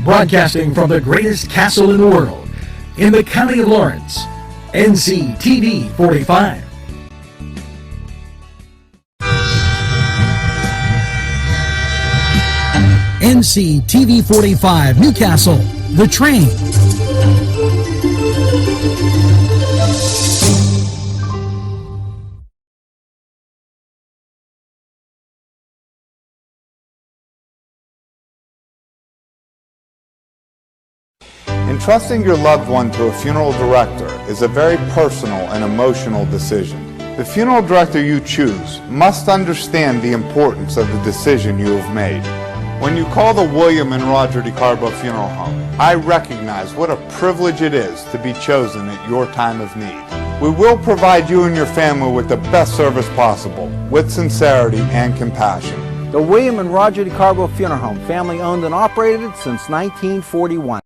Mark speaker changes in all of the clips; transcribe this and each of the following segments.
Speaker 1: Broadcasting from the greatest castle in the world, in the county of Lawrence, NCTV45. NCTV45 Newcastle, The Train.
Speaker 2: Entrusting your loved one to a funeral director is a very personal and emotional decision. The funeral director you choose must understand the importance of the decision you have made. When you call the William and Roger DeCarbo Funeral Home, I recognize what a privilege it is to be chosen at your time of need. We will provide you and your family with the best service possible, with sincerity and compassion.
Speaker 3: The William and Roger DeCarbo Funeral Home, family owned and operated since 1941.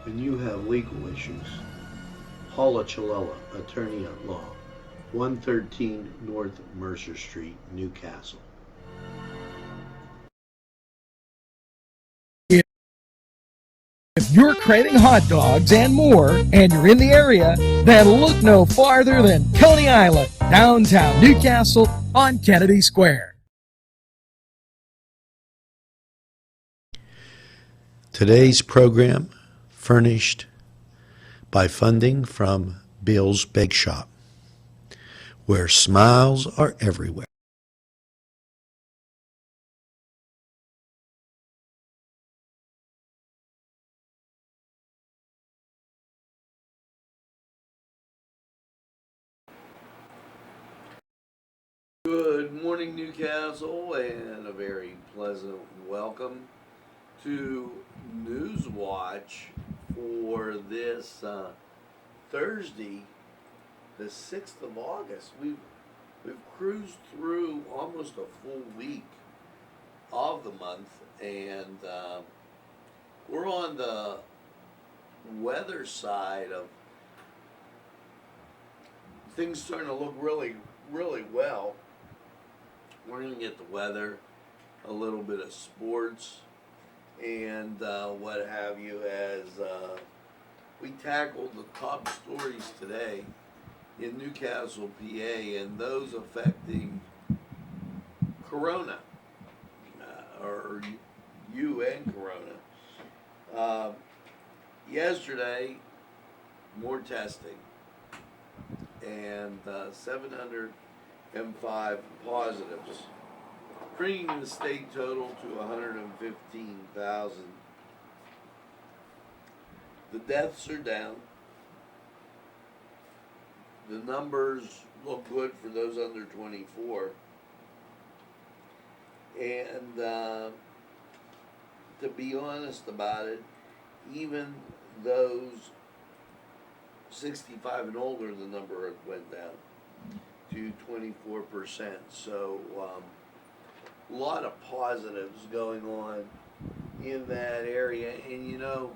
Speaker 4: When you have legal issues, Paula Chalella, attorney at law, 113 North Mercer Street, Newcastle.
Speaker 1: If you're craving hot dogs and more, and you're in the area, then look no farther than Coney Island, downtown Newcastle on Kennedy Square.
Speaker 4: Today's program furnished by funding from Bill's Bake Shop, where smiles are everywhere. Good morning, Newcastle, and a very pleasant welcome to Newswatch for this Thursday, the 6th of August. We've cruised through almost a full week of the month, and we're on the weather side of things starting to look really, really well. We're going to get the weather, a little bit of sports, and what have you, as we tackled the top stories today in Newcastle, PA, and those affecting Corona, or you and Corona. Yesterday, more testing, and 705 positives, bringing the state total to 115,000. The deaths are down. The numbers look good for those under 24. And to be honest about it, even those 65 and older, the number went down to 24%. So a lot of positives going on in that area. And you know,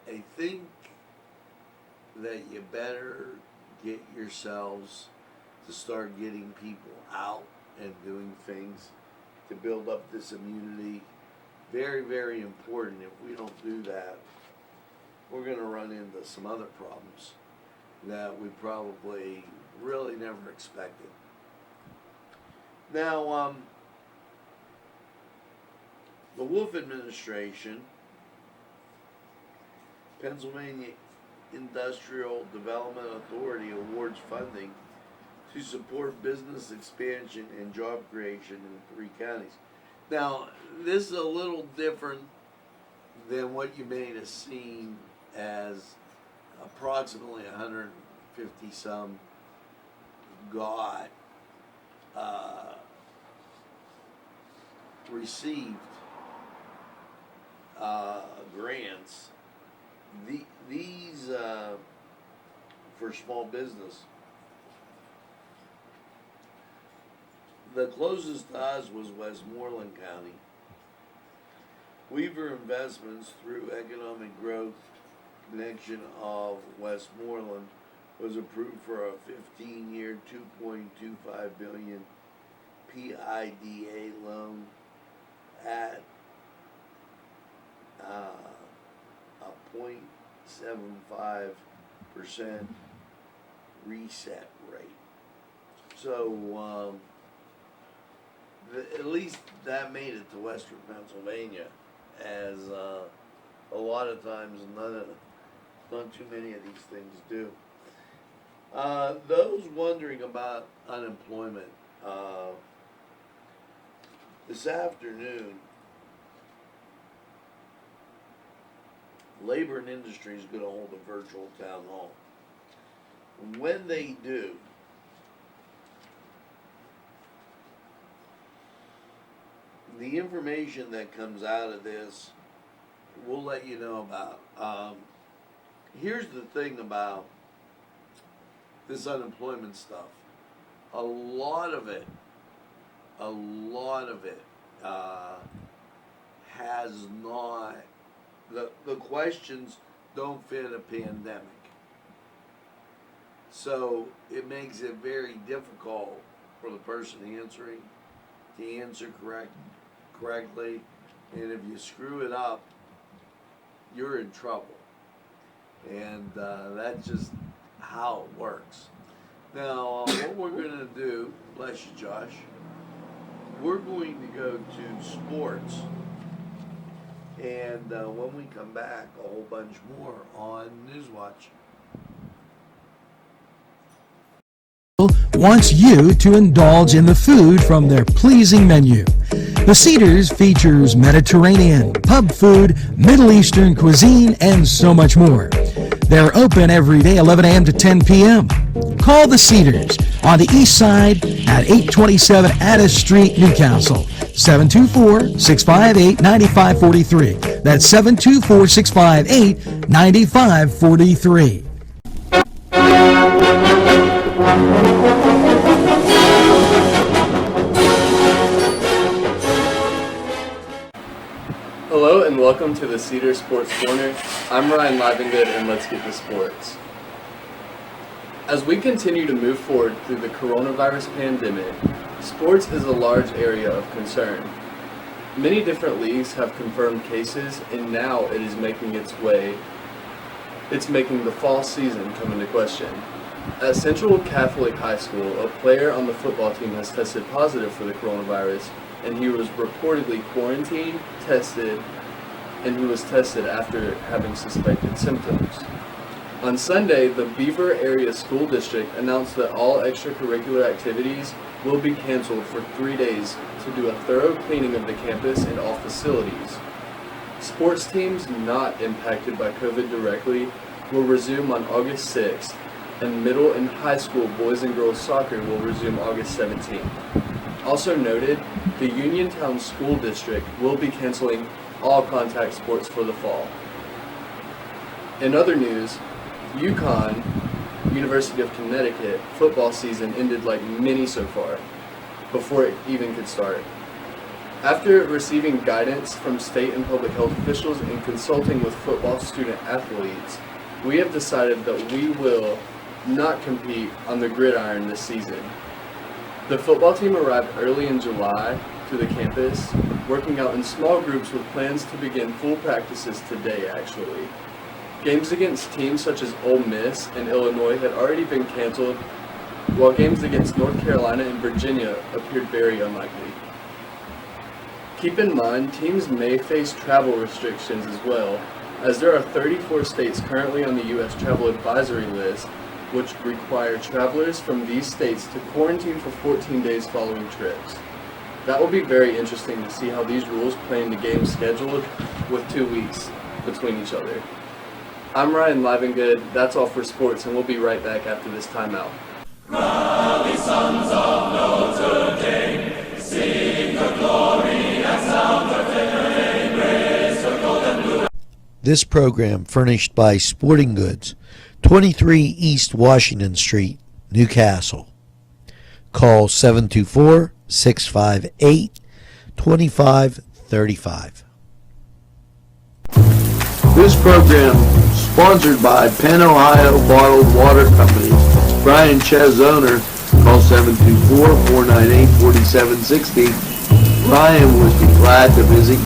Speaker 4: I think that you better get yourselves to start getting people out and doing things to build up this immunity. Very, very important. If we don't do that, we're going to run into some other problems that we probably really never expected. Now, the Wolf administration, Pennsylvania Industrial Development Authority, awards funding to support business expansion and job creation in 3 counties. Now, this is a little different than what you may have seen as approximately 150 some got received grants. These for small business. The closest to us was Westmoreland County. Weaver Investments, through economic growth connection of Westmoreland was approved for a 15-year, $2.25 billion PIDA loan at a 0.75% reset rate. So at least that made it to Western Pennsylvania, as a lot of times not too many of these things do. Those wondering about unemployment, this afternoon, Labor and Industry is going to hold a virtual town hall. When they do, the information that comes out of this, we'll let you know about. Here's the thing about this unemployment stuff. A lot of it has not, the questions don't fit a pandemic. So it makes it very difficult for the person answering to answer correctly, and if you screw it up, you're in trouble. And that's just how it works. Now, what we're going to do, bless you, Josh, we're going to go to sports, and when we come back, a whole bunch more on Newswatch.
Speaker 1: Wants you to indulge in the food from their pleasing menu. The Cedars features Mediterranean, pub food, Middle Eastern cuisine, and so much more. They're open every day, 11 a.m. to 10 p.m. Call the Cedars on the east side at 827 Addis Street, Newcastle. 724-658-9543. That's 724-658-9543.
Speaker 5: Hello and welcome to the Cedar Sports Corner. I'm Ryan Livengood and let's get to sports. As we continue to move forward through the coronavirus pandemic, sports is a large area of concern. Many different leagues have confirmed cases, and now it is making its way. It's making the fall season come into question. At Central Catholic High School, a player on the football team has tested positive for the coronavirus, and he was reportedly quarantined, tested after having suspected symptoms. On Sunday, the Beaver Area School District announced that all extracurricular activities will be canceled for 3 days to do a thorough cleaning of the campus and all facilities. Sports teams not impacted by COVID directly will resume on August 6th, and middle and high school boys and girls soccer will resume August 17th. Also noted, the Uniontown School District will be canceling all contact sports for the fall. In other news, UConn, University of Connecticut, football season ended like many so far, before it even could start. After receiving guidance from state and public health officials and consulting with football student athletes, we have decided that we will not compete on the gridiron this season. The football team arrived early in July to the campus, working out in small groups with plans to begin full practices today, actually. Games against teams such as Ole Miss and Illinois had already been canceled, while games against North Carolina and Virginia appeared very unlikely. Keep in mind, teams may face travel restrictions as well, as there are 34 states currently on the U.S. travel advisory list, which require travelers from these states to quarantine for 14 days following trips. That will be very interesting to see how these rules play into games scheduled with 2 weeks between each other. I'm Ryan Livengood, that's all for sports, and we'll be right back after this timeout.
Speaker 6: Rally, sons of Notre Dame, sing the glory and sound the fame, raise the golden blue.
Speaker 7: This program furnished by Sporting Goods, 23 East Washington Street, Newcastle. Call 724-658-2535.
Speaker 5: This program
Speaker 4: Sponsored by Penn Ohio Bottled Water Company. Brian Ches, owner. Call 724-498-4760. Brian would be glad to visit.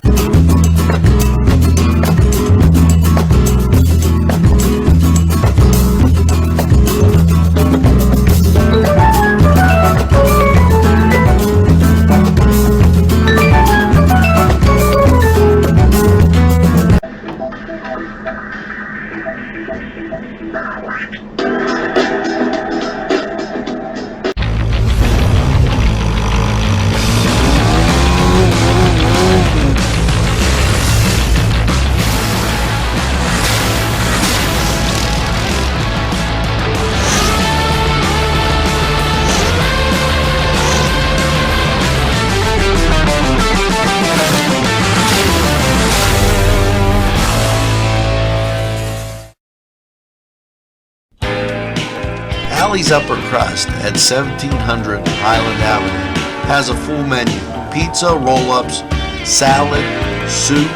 Speaker 7: Alley's Upper Crust at 1700 Highland Avenue has a full menu: pizza, roll-ups, salad, soup,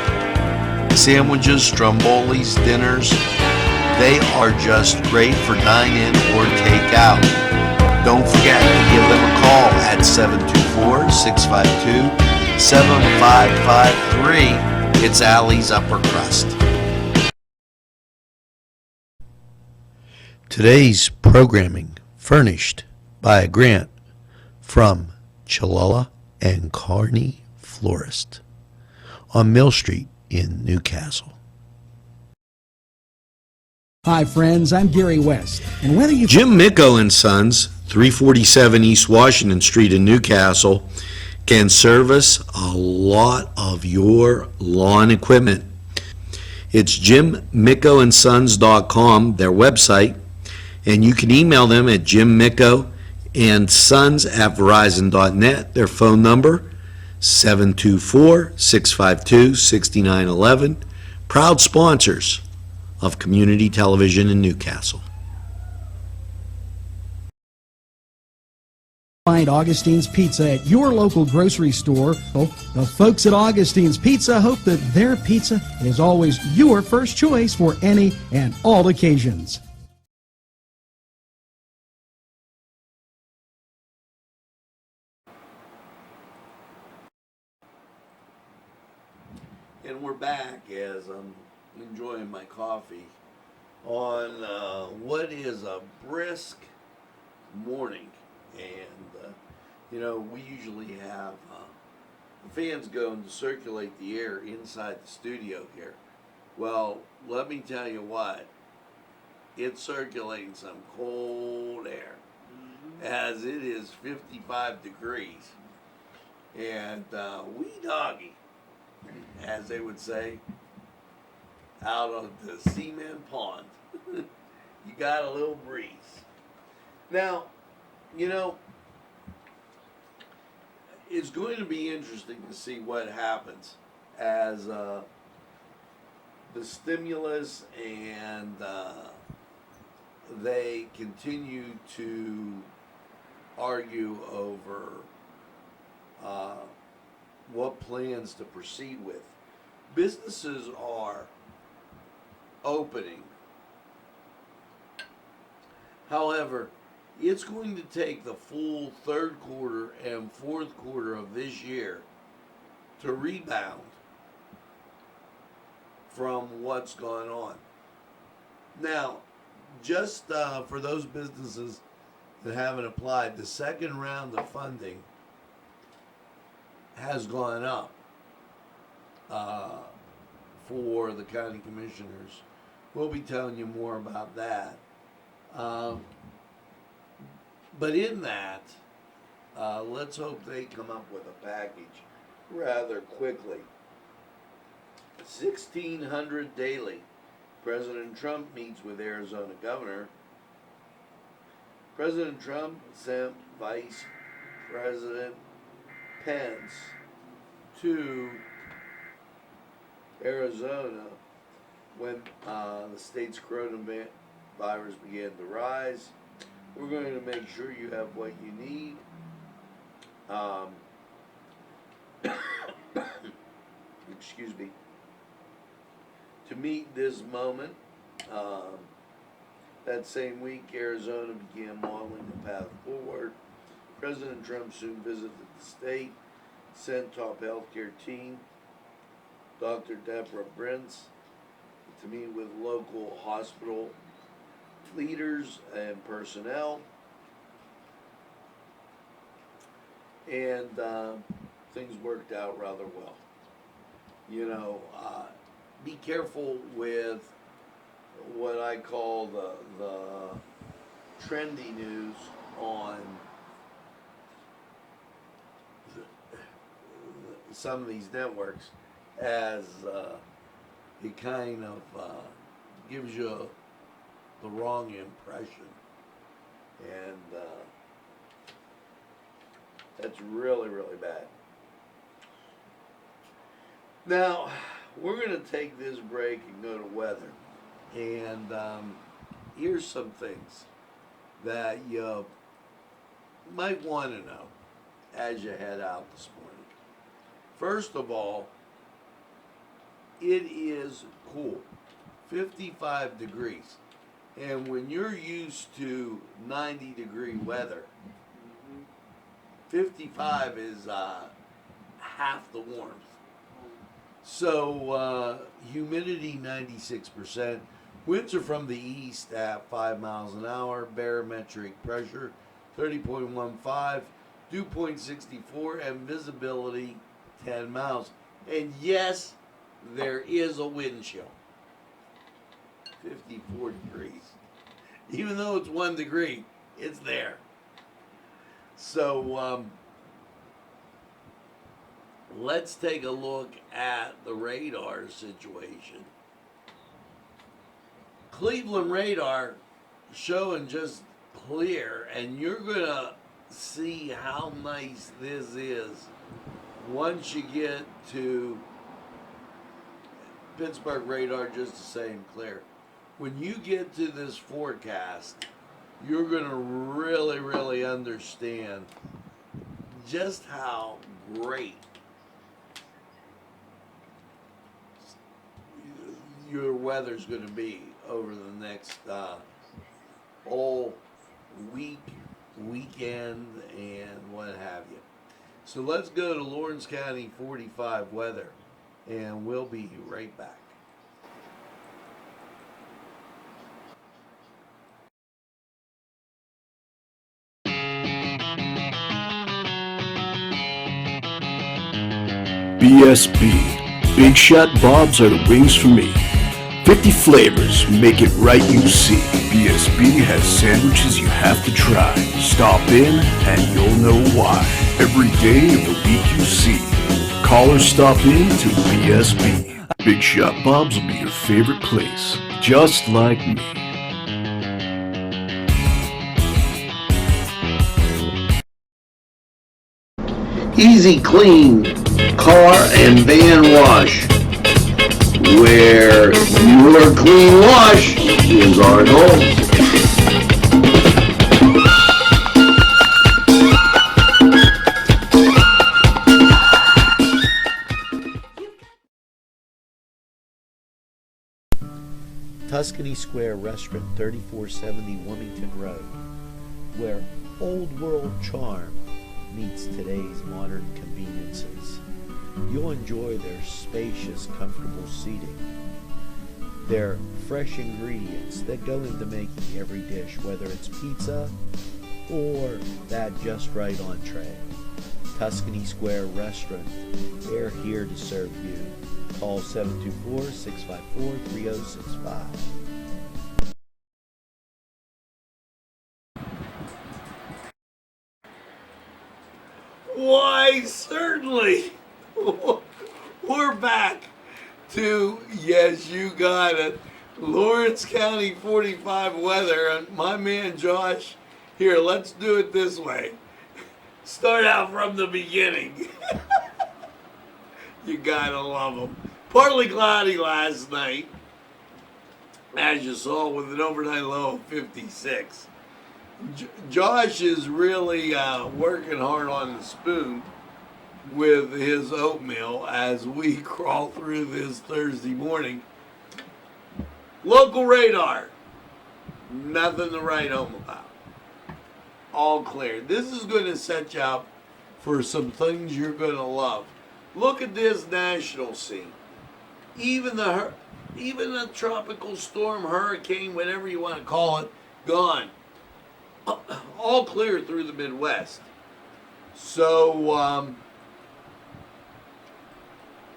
Speaker 7: sandwiches, strombolis, dinners. They are just great for dine-in or take-out. Don't forget to give them a call at 724-652-7553. It's Alley's Upper Crust. Today's programming furnished by a grant from Chalala and Carney Florist on Mill Street in Newcastle.
Speaker 1: Hi friends, I'm Gary West, and whether you
Speaker 7: Jim Micco and Sons, 347 East Washington Street in Newcastle, can service a lot of your lawn equipment. It's jimmickoandsons.com, their website, and you can email them at jimmickoandsons@verizon.net. Their phone number, 724-652-6911. Proud sponsors of community television in Newcastle.
Speaker 1: find Augustine's Pizza at your local grocery store. Oh, the folks at Augustine's Pizza hope that their pizza is always your first choice for any and all occasions.
Speaker 4: And we're back as I'm enjoying my coffee on what is a brisk morning. And, you know, we usually have the fans going to circulate the air inside the studio here. Well, let me tell you what, it's circulating some cold air, as it is 55 degrees. And wee doggy, as they would say, out of the cement pond. You got a little breeze. Now, you know, it's going to be interesting to see what happens as the stimulus and they continue to argue over what plans to proceed with. Businesses are opening. However, it's going to take the full third quarter and fourth quarter of this year to rebound from what's gone on. Now, just for those businesses that haven't applied, the second round of funding has gone up for the county commissioners. We'll be telling you more about that. But in that, let's hope they come up with a package rather quickly. 1600 daily. President Trump meets with Arizona governor. President Trump sent Vice President Pence to Arizona when the state's coronavirus began to rise. We're going to make sure you have what you need. Excuse me. To meet this moment, That same week, Arizona began modeling a path forward. President Trump soon visited the state, sent top healthcare team, Dr. Deborah Brentz, to meet with local hospital leaders and personnel. And things worked out rather well. You know, be careful with what I call the trendy news on some of these networks, as it kind of gives you the wrong impression, and that's really, really bad. Now, we're going to take this break and go to weather. And here's some things that you might want to know as you head out this morning. First of all, it is cool, 55 degrees. And when you're used to 90-degree weather, 55 is half the warmth. So humidity 96%. Winds are from the east at 5 miles an hour. Barometric pressure 30.15, dew point 64, and visibility 10 miles. And yes, there is a wind chill. 54 degrees. Even though it's 1 degree, it's there. So let's take a look at the radar situation. Cleveland radar showing just clear, and you're gonna see how nice this is once you get to Pittsburgh radar, just the same clear. When you get to this forecast, you're gonna really, really understand just how great your weather's going to be over the next whole week, weekend, and what have you. So let's go to Lawrence County 45 weather, and we'll be right back.
Speaker 8: BSB. Big Shot Bobs are the wings for me. 50 flavors, make it right, you see. BSB has sandwiches you have to try. Stop in and you'll know why. Every day of the week you see. Call or stop in to BSB. Big Shot Bobs will be your favorite place, just like me.
Speaker 7: Easy Clean Car and Van Wash, where your clean wash is our goal.
Speaker 9: Tuscany Square Restaurant, 3470 Wilmington Road, where old world charm meets today's modern conveniences. You'll enjoy their spacious, comfortable seating, their fresh ingredients that go into making every dish, whether it's pizza or that just right entree. Tuscany Square Restaurant, they're here to serve you. Call 724-654-3065.
Speaker 4: Why, certainly. We're back to, yes, you got it, Lawrence County 45 weather. And my man Josh, here, let's do it this way. Start out from the beginning. You gotta love them. Partly cloudy last night, as you saw, with an overnight low of 56. Josh is really working hard on the spoon with his oatmeal as we crawl through this Thursday morning. Local radar. Nothing to write home about. All clear. This is going to set you up for some things you're going to love. Look at this national scene. Even the tropical storm, hurricane, whatever you want to call it, gone. All clear through the Midwest. So,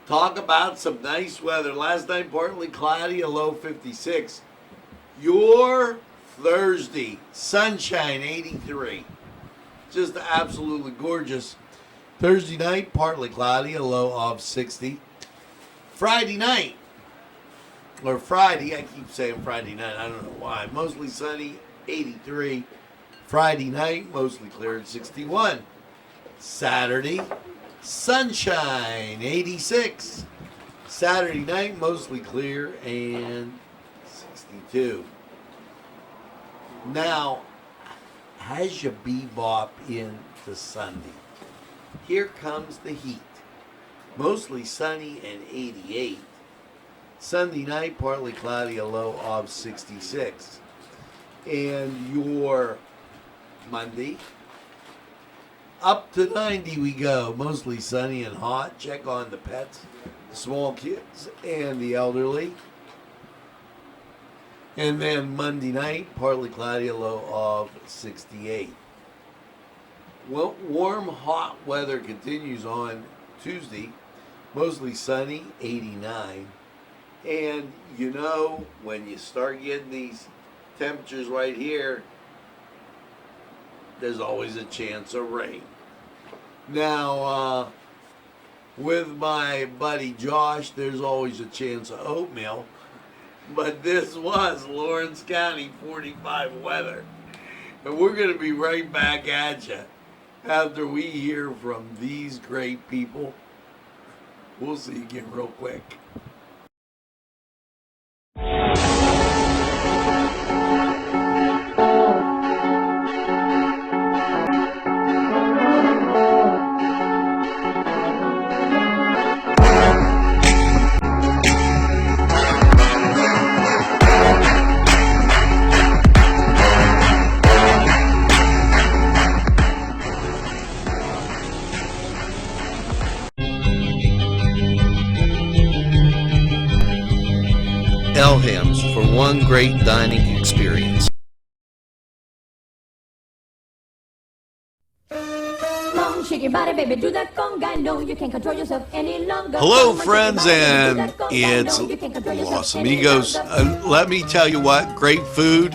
Speaker 4: talk about some nice weather. Last night, partly cloudy, a low 56. Your Thursday, sunshine, 83. Just absolutely gorgeous. Thursday night, partly cloudy, a low of 60. Friday night, or Friday, I keep saying Friday night, I don't know why. Mostly sunny, 83. Friday night, mostly clear at 61. Saturday, sunshine, 86. Saturday night, mostly clear and 62. Now, as you bebop into Sunday, here comes the heat. Mostly sunny and 88. Sunday night, partly cloudy, a low of 66. And your Monday, up to 90 we go. Mostly sunny and hot. Check on the pets, the small kids, and the elderly. And then Monday night, partly cloudy, a low of 68. Well, warm, hot weather continues on Tuesday. Mostly sunny, 89. And you know, when you start getting these temperatures right here, there's always a chance of rain. Now, with my buddy Josh, there's always a chance of oatmeal. But this was Lawrence County 45 weather. And we're going to be right back at you after we hear from these great people. We'll see you again real quick. Elham's for one great dining experience. Hello, friends, and it's Los Amigos. Let me tell you what, great food.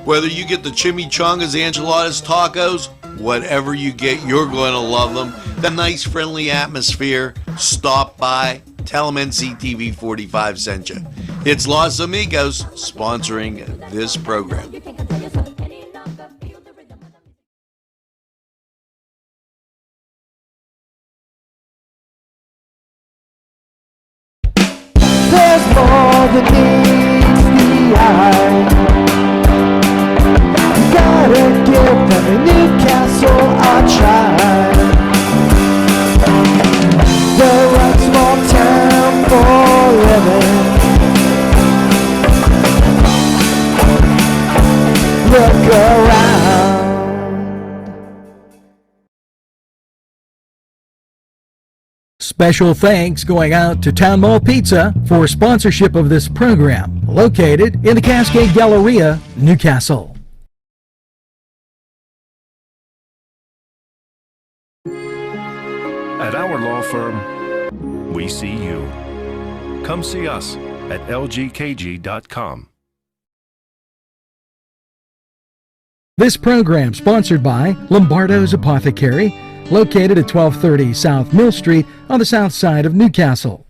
Speaker 4: Whether you get the chimichangas, enchiladas, tacos, whatever you get, you're going to love them. The nice, friendly atmosphere. Stop by. Tell them NCTV45 sent you. It's Los Amigos sponsoring this program.
Speaker 10: There's more than meets the eye. You gotta give them Newcastle a try. They're a small town for living. Look around.
Speaker 1: Special thanks going out to Town Mall Pizza for sponsorship of this program, located in the Cascade Galleria, Newcastle.
Speaker 11: At our law firm, we see you. Come see us at lgkg.com.
Speaker 1: This program sponsored by Lombardo's Apothecary, located at 1230 South Mill Street on the south side of Newcastle.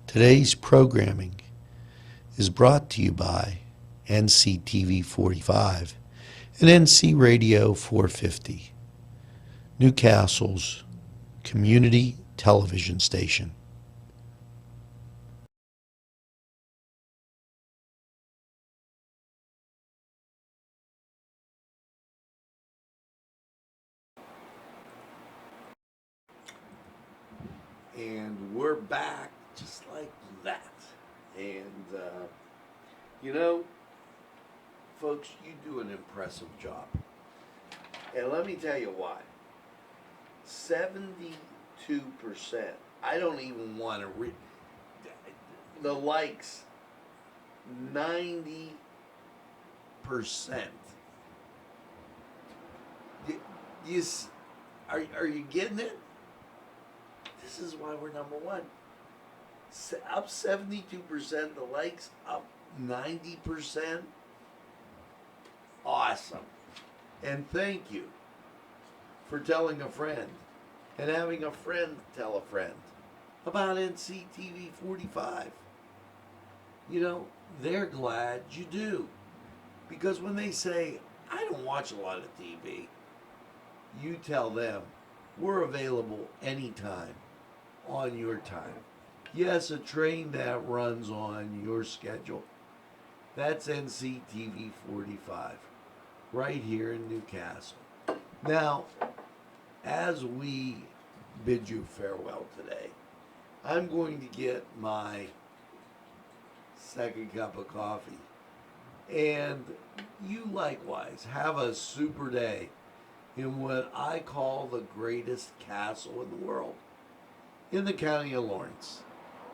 Speaker 7: Today's programming is brought to you by NCTV45 and NC Radio 450, Newcastle's community television station.
Speaker 4: And we're back just like that. And, you know, folks, you do an impressive job. And let me tell you why. 72%. I don't even want to read the likes. 90%. Are you getting it? This is why we're number one. Up 72%, the likes up 90%. Awesome. And thank you for telling a friend and having a friend tell a friend about NCTV45. You know, they're glad you do. Because when they say, I don't watch a lot of TV, you tell them, we're available anytime on your time. Yes, a train that runs on your schedule. That's NCTV45, right here in Newcastle. Now, as we bid you farewell today, I'm going to get my second cup of coffee. And you likewise have a super day in what I call the greatest castle in the world, in the county of Lawrence.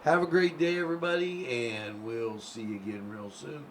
Speaker 4: Have a great day, everybody, and we'll see you again real soon.